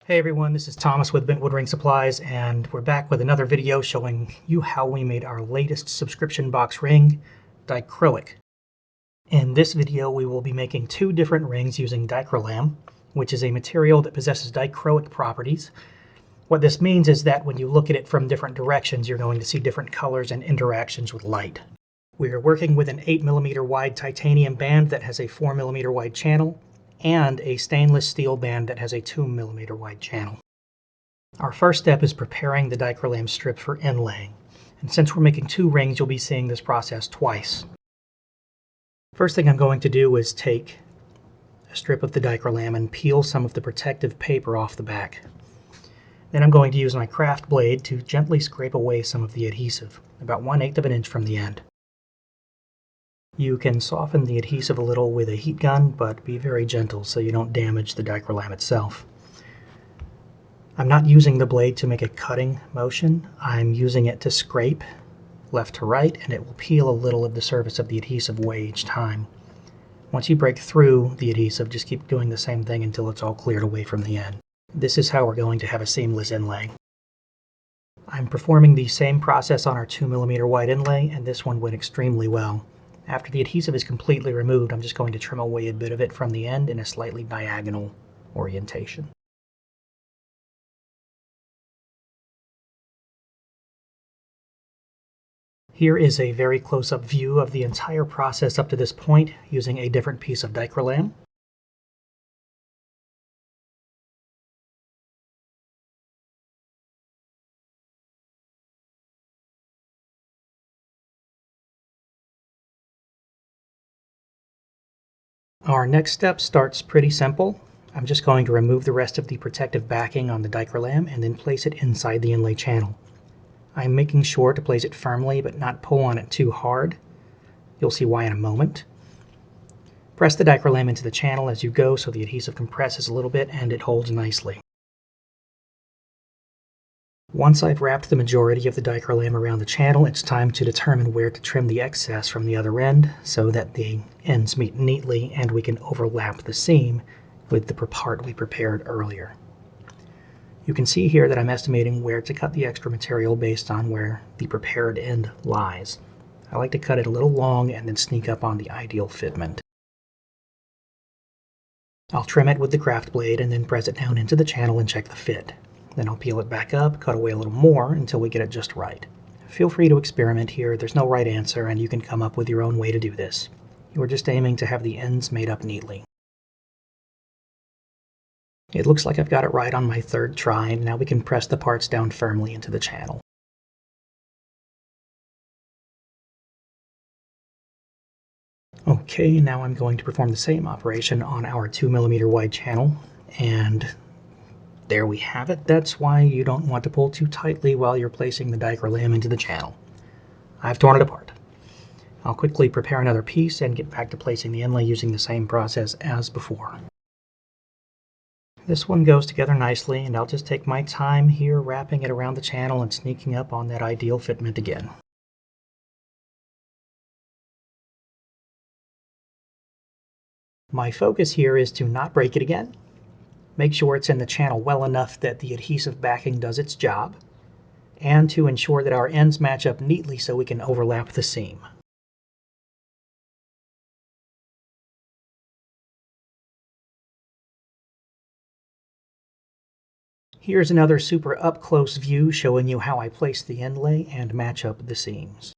Hey everyone, this is Thomas with Bent Woodring Supplies, and we're back with another video showing you how we made our latest subscription box ring, Dichroic. In this video we will be making two different rings using Dichrolam, which is a material that possesses dichroic properties. What this means is that when you look at it from different directions, you're going to see different colors and interactions with light. We are working with an 8mm wide titanium band that has a 4mm wide channel, and a stainless steel band that has a 2mm wide channel. Our first step is preparing the Dichrolam strip for inlaying. And since we're making two rings, you'll be seeing this process twice. First thing I'm going to do is take a strip of the Dichrolam and peel some of the protective paper off the back. Then I'm going to use my craft blade to gently scrape away some of the adhesive, about 1/8 of an inch from the end. You can soften the adhesive a little with a heat gun, but be very gentle so you don't damage the Dichrolam itself. I'm not using the blade to make a cutting motion. I'm using it to scrape left to right, and it will peel a little of the surface of the adhesive away each time. Once you break through the adhesive, just keep doing the same thing until it's all cleared away from the end. This is how we're going to have a seamless inlay. I'm performing the same process on our 2mm wide inlay, and this one went extremely well. After the adhesive is completely removed, I'm just going to trim away a bit of it from the end in a slightly diagonal orientation. Here is a very close-up view of the entire process up to this point using a different piece of Dichrolam. Our next step starts pretty simple. I'm just going to remove the rest of the protective backing on the Dichrolam and then place it inside the inlay channel. I'm making sure to place it firmly but not pull on it too hard. You'll see why in a moment. Press the Dichrolam into the channel as you go so the adhesive compresses a little bit and it holds nicely. Once I've wrapped the majority of the Dichrolam around the channel, it's time to determine where to trim the excess from the other end so that the ends meet neatly and we can overlap the seam with the part we prepared earlier. You can see here that I'm estimating where to cut the extra material based on where the prepared end lies. I like to cut it a little long and then sneak up on the ideal fitment. I'll trim it with the craft blade and then press it down into the channel and check the fit. Then I'll peel it back up, cut away a little more until we get it just right. Feel free to experiment here. There's no right answer, and you can come up with your own way to do this. You are just aiming to have the ends made up neatly. It looks like I've got it right on my third try, and now we can press the parts down firmly into the channel. Okay, now I'm going to perform the same operation on our 2mm wide channel, and there we have it. That's why you don't want to pull too tightly while you're placing the Dichrolam into the channel. I've torn it apart. I'll quickly prepare another piece and get back to placing the inlay using the same process as before. This one goes together nicely, and I'll just take my time here wrapping it around the channel and sneaking up on that ideal fitment again. My focus here is to not break it again. Make sure it's in the channel well enough that the adhesive backing does its job, and to ensure that our ends match up neatly so we can overlap the seam. Here's another super up-close view showing you how I place the inlay and match up the seams.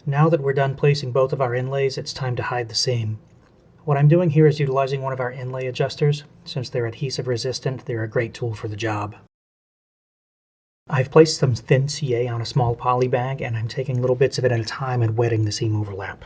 Now that we're done placing both of our inlays, it's time to hide the seam. What I'm doing here is utilizing one of our inlay adjusters. Since they're adhesive resistant, they're a great tool for the job. I've placed some thin CA on a small poly bag, and I'm taking little bits of it at a time and wetting the seam overlap.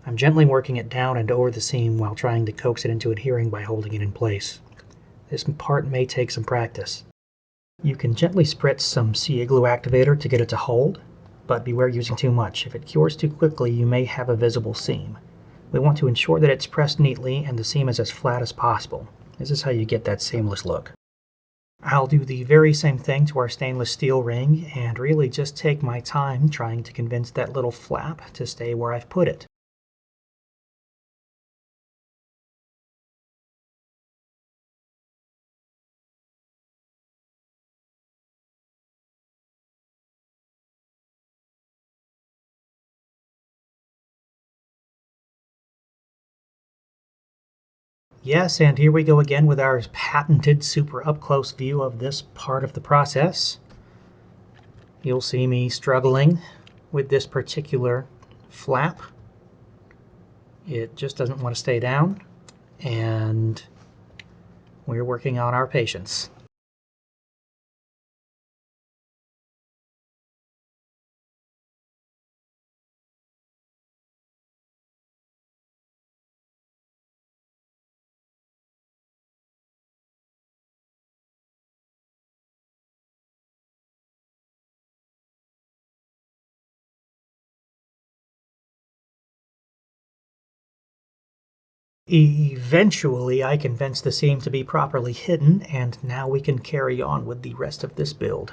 I'm gently working it down and over the seam while trying to coax it into adhering by holding it in place. This part may take some practice. You can gently spritz some CA glue activator to get it to hold, but beware using too much. If it cures too quickly, you may have a visible seam. We want to ensure that it's pressed neatly and the seam is as flat as possible. This is how you get that seamless look. I'll do the very same thing to our stainless steel ring and really just take my time trying to convince that little flap to stay where I've put it. Yes, and here we go again with our patented super up-close view of this part of the process. You'll see me struggling with this particular flap. It just doesn't want to stay down, and we're working on our patience. Eventually, I convinced the seam to be properly hidden, and now we can carry on with the rest of this build.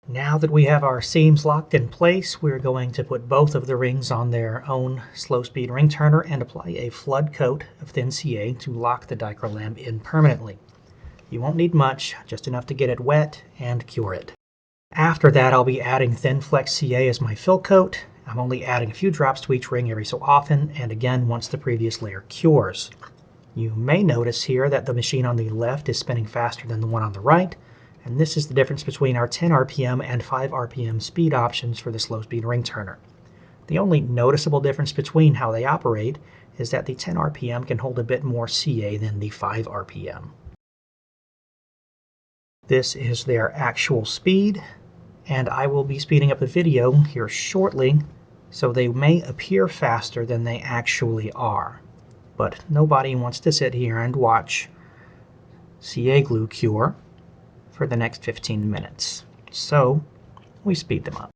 Now that we have our seams locked in place, we're going to put both of the rings on their own slow-speed ring turner and apply a flood coat of thin CA to lock the Dichrolam in permanently. You won't need much, just enough to get it wet and cure it. After that, I'll be adding thin flex CA as my fill coat. I'm only adding a few drops to each ring every so often, and again once the previous layer cures. You may notice here that the machine on the left is spinning faster than the one on the right, and this is the difference between our 10 RPM and 5 RPM speed options for the slow speed ring turner. The only noticeable difference between how they operate is that the 10 RPM can hold a bit more CA than the 5 RPM. This is their actual speed, and I will be speeding up the video here shortly, so they may appear faster than they actually are. But nobody wants to sit here and watch CA glue cure for the next 15 minutes. So we speed them up.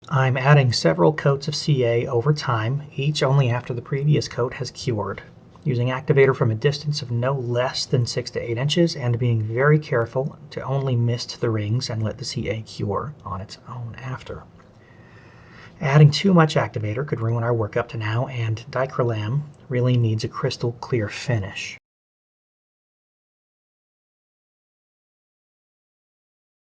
I'm adding several coats of CA over time, each only after the previous coat has cured, using activator from a distance of no less than 6 to 8 inches and being very careful to only mist the rings and let the CA cure on its own after. Adding too much activator could ruin our work up to now, and Dichrolam really needs a crystal clear finish.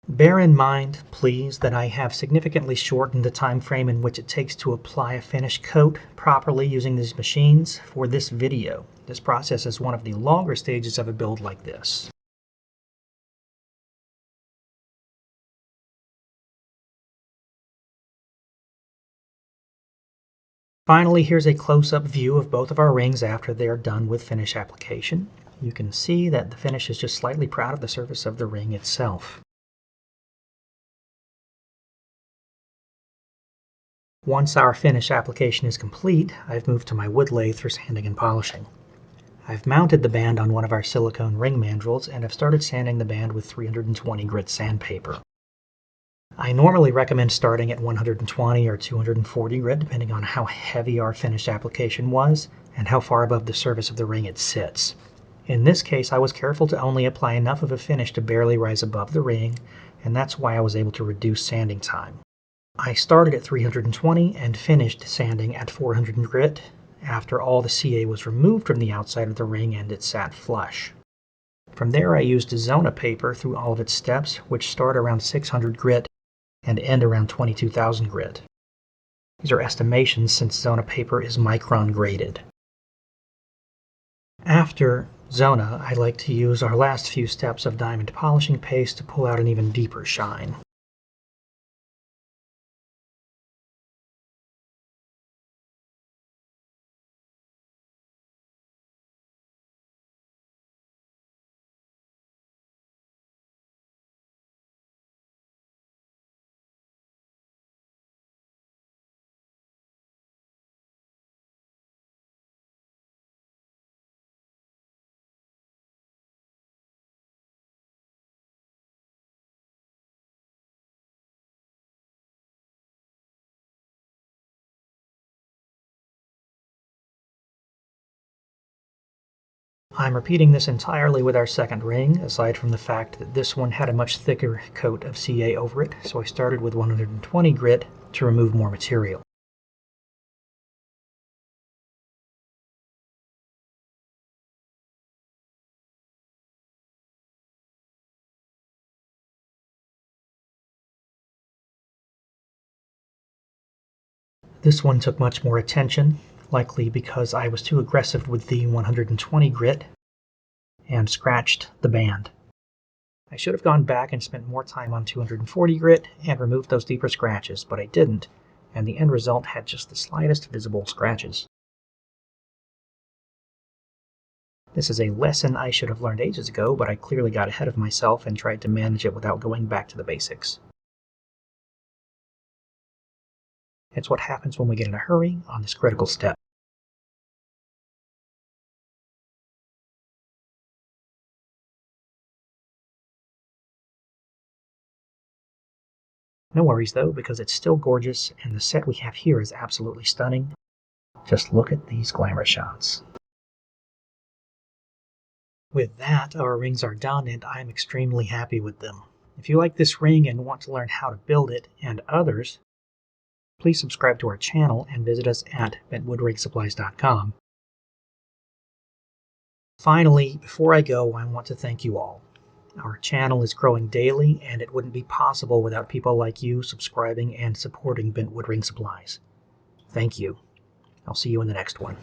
Bear in mind, please, that I have significantly shortened the time frame in which it takes to apply a finish coat properly using these machines for this video. This process is one of the longer stages of a build like this. Finally, here's a close-up view of both of our rings after they're done with finish application. You can see that the finish is just slightly proud of the surface of the ring itself. Once our finish application is complete, I've moved to my wood lathe for sanding and polishing. I've mounted the band on one of our silicone ring mandrels and have started sanding the band with 320 grit sandpaper. I normally recommend starting at 120 or 240 grit depending on how heavy our finished application was and how far above the surface of the ring it sits. In this case, I was careful to only apply enough of a finish to barely rise above the ring, and that's why I was able to reduce sanding time. I started at 320 and finished sanding at 400 grit after all the CA was removed from the outside of the ring and it sat flush. From there I used Zona paper through all of its steps, which start around 600 grit and end around 22,000 grit. These are estimations since Zona paper is micron graded. After Zona, I like to use our last few steps of diamond polishing paste to pull out an even deeper shine. I'm repeating this entirely with our second ring, aside from the fact that this one had a much thicker coat of CA over it, so I started with 120 grit to remove more material. This one took much more attention, likely because I was too aggressive with the 120 grit and scratched the band. I should have gone back and spent more time on 240 grit and removed those deeper scratches, but I didn't, and the end result had just the slightest visible scratches. This is a lesson I should have learned ages ago, but I clearly got ahead of myself and tried to manage it without going back to the basics. It's what happens when we get in a hurry on this critical step. No worries though, because it's still gorgeous, and the set we have here is absolutely stunning. Just look at these glamour shots. With that, our rings are done, and I'm extremely happy with them. If you like this ring and want to learn how to build it and others, please subscribe to our channel and visit us at bentwoodringsupplies.com. Finally, before I go, I want to thank you all. Our channel is growing daily, and it wouldn't be possible without people like you subscribing and supporting Bentwood Ring Supplies. Thank you. I'll see you in the next one.